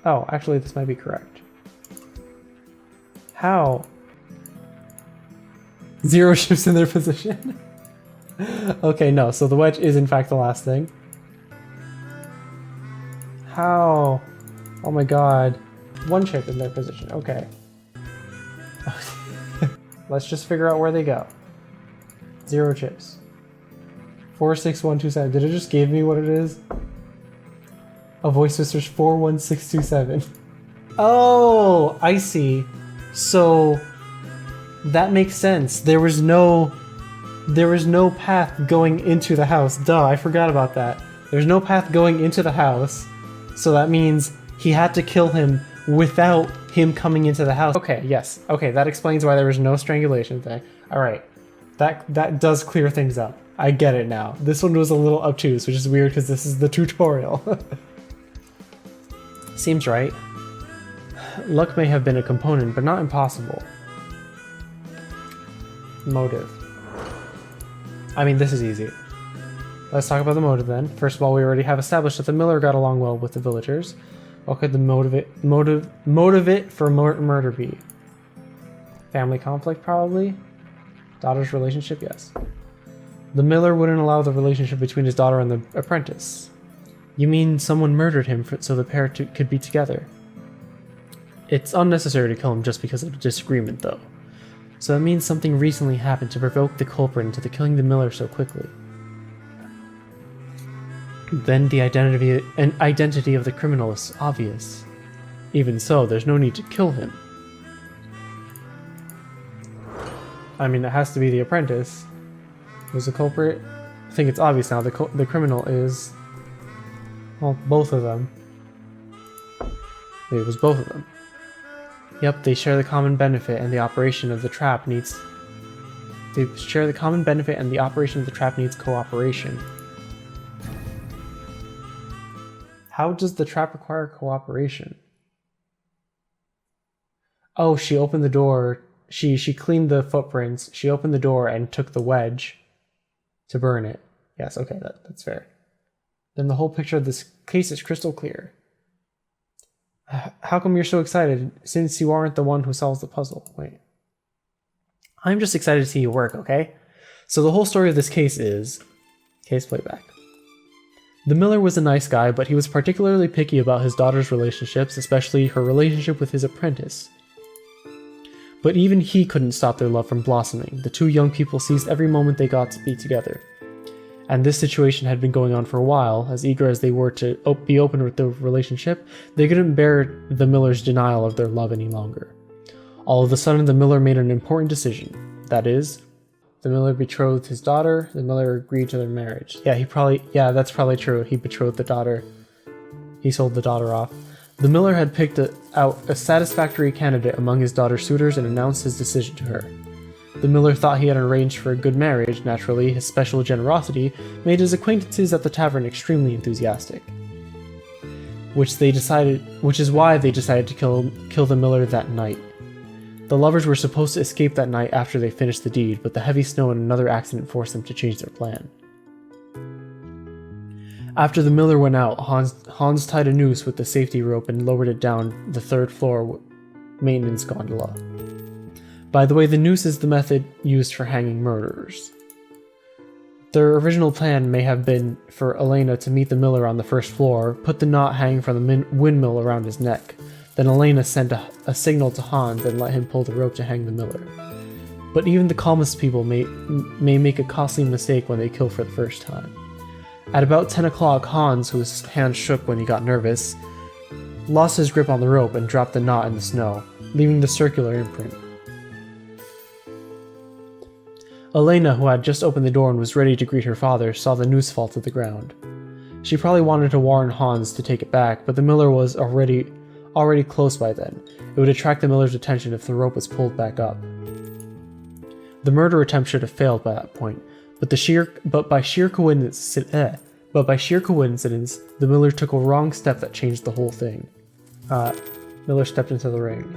Oh, actually this might be correct. How? 0 chips in their position. Okay, no, so the wedge is in fact the last thing. How? Oh my god. One chip in their position. Okay. Let's just figure out where they go. 0 chips. 46127. Did it just give me what it is? A voice whispers 41627. Oh, I see. So that makes sense. There was no path going into the house. Duh, I forgot about that. There's no path going into the house. So that means he had to kill him without him coming into the house. Okay, yes. Okay, that explains why there was no strangulation thing. All right. That does clear things up. I get it now. This one was a little obtuse, which is weird because this is the tutorial. Seems right. Luck may have been a component, but not impossible. Motive. I mean, this is easy. Let's talk about the motive then. First of all, we already have established that the miller got along well with the villagers. What could the motive for murder be? Family conflict, probably? Daughter's relationship, yes. The miller wouldn't allow the relationship between his daughter and the apprentice. You mean someone murdered him so the pair could be together? It's unnecessary to kill him just because of a disagreement, though. So that means something recently happened to provoke the culprit into killing the miller so quickly. Then the identity of the criminal is obvious. Even so, there's no need to kill him. I mean, it has to be the apprentice. Who's the culprit? I think it's obvious now. The criminal is... well, both of them. It was both of them. Yep, they share the common benefit and the operation of the trap needs... They share the common benefit and the operation of the trap needs cooperation. How does the trap require cooperation? Oh, she opened the door. She cleaned the footprints. She opened the door and took the wedge to burn it. Yes, okay, that's fair. Then the whole picture of this case is crystal clear. How come you're so excited, since you aren't the one who solves the puzzle? Wait. I'm just excited to see you work, okay? So the whole story of this case is... Case playback. The miller was a nice guy, but he was particularly picky about his daughter's relationships, especially her relationship with his apprentice. But even he couldn't stop their love from blossoming. The two young people seized every moment they got to be together. And this situation had been going on for a while. As eager as they were to be open with their relationship, they couldn't bear the miller's denial of their love any longer. All of a sudden, the miller made an important decision. That is, the miller betrothed his daughter, the miller agreed to their marriage. Yeah, that's probably true. He betrothed the daughter. He sold the daughter off. The miller had picked out a satisfactory candidate among his daughter's suitors and announced his decision to her. The miller thought he had arranged for a good marriage. Naturally, his special generosity made his acquaintances at the tavern extremely enthusiastic. Which is why they decided to kill the miller that night. The lovers were supposed to escape that night after they finished the deed, but the heavy snow and another accident forced them to change their plan. After the miller went out, Hans tied a noose with the safety rope and lowered it down the 3rd floor maintenance gondola. By the way, the noose is the method used for hanging murderers. Their original plan may have been for Elena to meet the miller on the 1st floor, put the knot hanging from the windmill around his neck. Then Elena sent a signal to Hans and let him pull the rope to hang the miller. But even the calmest people may make a costly mistake when they kill for the first time. At about 10 o'clock, Hans, whose hands shook when he got nervous, lost his grip on the rope and dropped the knot in the snow, leaving the circular imprint. Elena, who had just opened the door and was ready to greet her father, saw the noose fall to the ground. She probably wanted to warn Hans to take it back, but the miller was already close by then. It would attract the miller's attention if the rope was pulled back up. The murder attempt should have failed by that point, but by sheer coincidence, the miller took a wrong step that changed the whole thing. Miller stepped into the ring.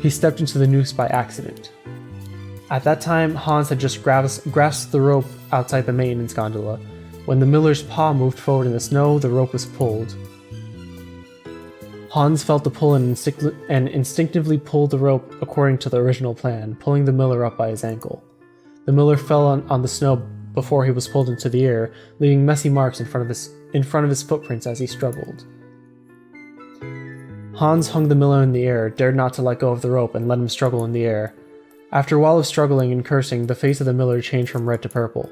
He stepped into the noose by accident. At that time, Hans had just grasped the rope outside the maintenance gondola. When the miller's paw moved forward in the snow, the rope was pulled. Hans felt the pull and instinctively pulled the rope according to the original plan, pulling the miller up by his ankle. The miller fell on the snow before he was pulled into the air, leaving messy marks in front in front of his footprints as he struggled. Hans hung the miller in the air, dared not to let go of the rope, and let him struggle in the air. After a while of struggling and cursing, the face of the miller changed from red to purple.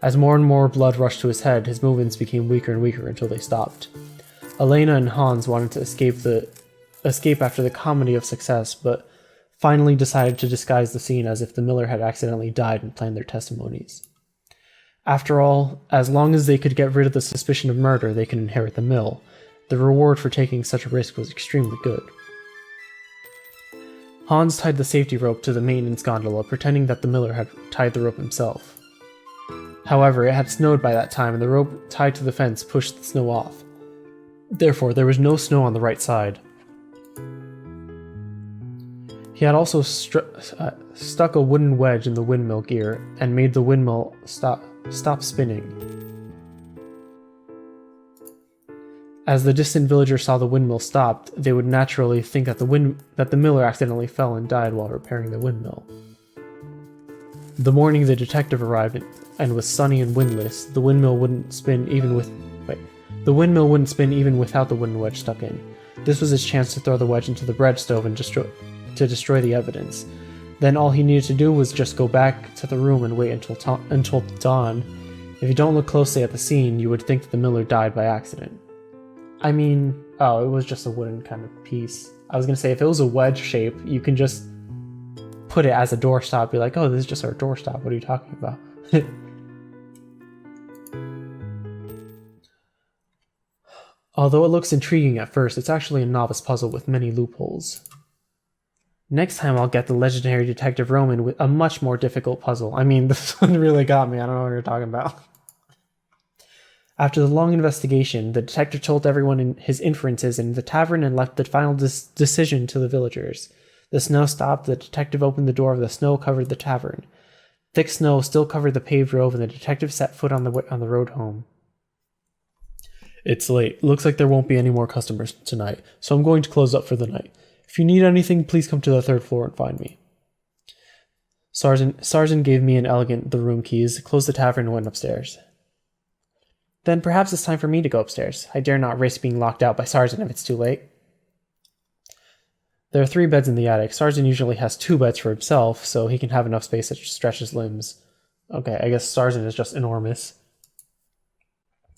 As more and more blood rushed to his head, his movements became weaker and weaker until they stopped. Elena and Hans wanted to escape after the comedy of success, but finally decided to disguise the scene as if the miller had accidentally died and planned their testimonies. After all, as long as they could get rid of the suspicion of murder, they could inherit the mill. The reward for taking such a risk was extremely good. Hans tied the safety rope to the maintenance gondola, pretending that the miller had tied the rope himself. However, it had snowed by that time, and the rope tied to the fence pushed the snow off. Therefore, there was no snow on the right side. He had also stuck a wooden wedge in the windmill gear and made the windmill stop spinning. As the distant villagers saw the windmill stopped, they would naturally think that the miller accidentally fell and died while repairing the windmill. The morning the detective arrived and was sunny and windless, the windmill wouldn't spin even without the wooden wedge stuck in. This was his chance to throw the wedge into the bread stove and destroy the evidence. Then all he needed to do was just go back to the room and wait until dawn. If you don't look closely at the scene, you would think that the miller died by accident. I mean, oh, it was just a wooden kind of piece. I was gonna say, if it was a wedge shape, you can just put it as a doorstop, be like, oh, this is just our doorstop, what are you talking about? Although it looks intriguing at first, it's actually a novice puzzle with many loopholes. Next time I'll get the legendary Detective Roman with a much more difficult puzzle. I mean, this one really got me, I don't know what you're talking about. After the long investigation, the detective told everyone his inferences in the tavern and left the final decision to the villagers. The snow stopped, the detective opened the door of the snow-covered the tavern. Thick snow still covered the paved road, and the detective set foot on the road home. It's late. Looks like there won't be any more customers tonight, so I'm going to close up for the night. If you need anything, please come to the 3rd floor and find me. Sargent gave me the room keys, closed the tavern, and went upstairs. Then perhaps it's time for me to go upstairs. I dare not risk being locked out by Sargent if it's too late. There are 3 beds in the attic. Sargent usually has 2 beds for himself, so he can have enough space to stretch his limbs. Okay, I guess Sargent is just enormous.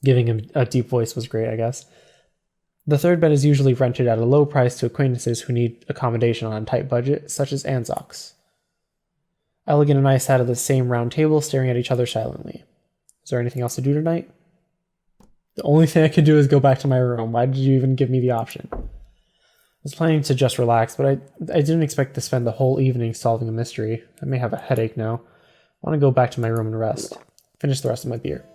Giving him a deep voice was great, I guess. The 3rd bed is usually rented at a low price to acquaintances who need accommodation on a tight budget, such as Anzox. Elegant and I sat at the same round table, staring at each other silently. Is there anything else to do tonight? The only thing I can do is go back to my room. Why did you even give me the option? I was planning to just relax, but I didn't expect to spend the whole evening solving a mystery. I may have a headache now. I want to go back to my room and rest. Finish the rest of my beer.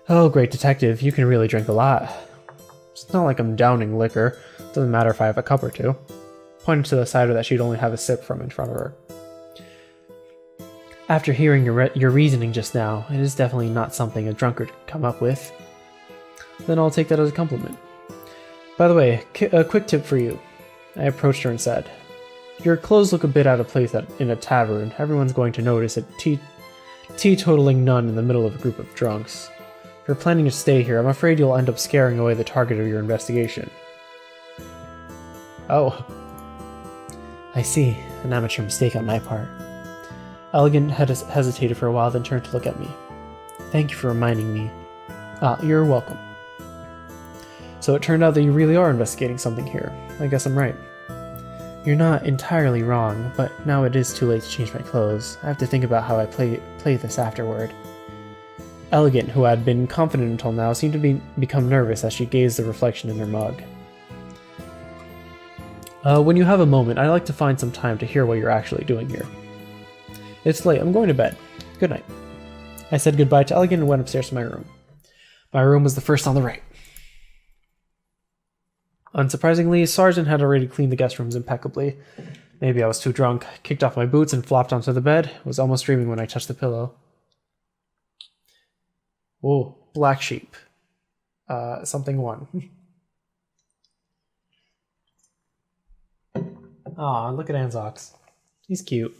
Oh, great detective, you can really drink a lot. It's not like I'm downing liquor. Doesn't matter if I have a cup or two. Pointed to the cider that she'd only have a sip from in front of her. After hearing your reasoning just now, it is definitely not something a drunkard could come up with. Then I'll take that as a compliment. By the way, a quick tip for you. I approached her and said, your clothes look a bit out of place in a tavern. Everyone's going to notice a teetotaling nun in the middle of a group of drunks. If you're planning to stay here, I'm afraid you'll end up scaring away the target of your investigation. Oh. I see. An amateur mistake on my part. Elegant hesitated for a while, then turned to look at me. Thank you for reminding me. Ah, you're welcome. So it turned out that you really are investigating something here. I guess I'm right. You're not entirely wrong, but now it is too late to change my clothes. I have to think about how I play this afterward. Elegant, who had been confident until now, seemed to become nervous as she gazed at the reflection in her mug. When you have a moment, I'd like to find some time to hear what you're actually doing here. It's late. I'm going to bed. Good night. I said goodbye to Elegant and went upstairs to my room. My room was the first on the right. Unsurprisingly, Sargent had already cleaned the guest rooms impeccably. Maybe I was too drunk, kicked off my boots and flopped onto the bed. Was almost dreaming when I touched the pillow. Whoa, black sheep. Something won. Aw, look at Anzox. He's cute.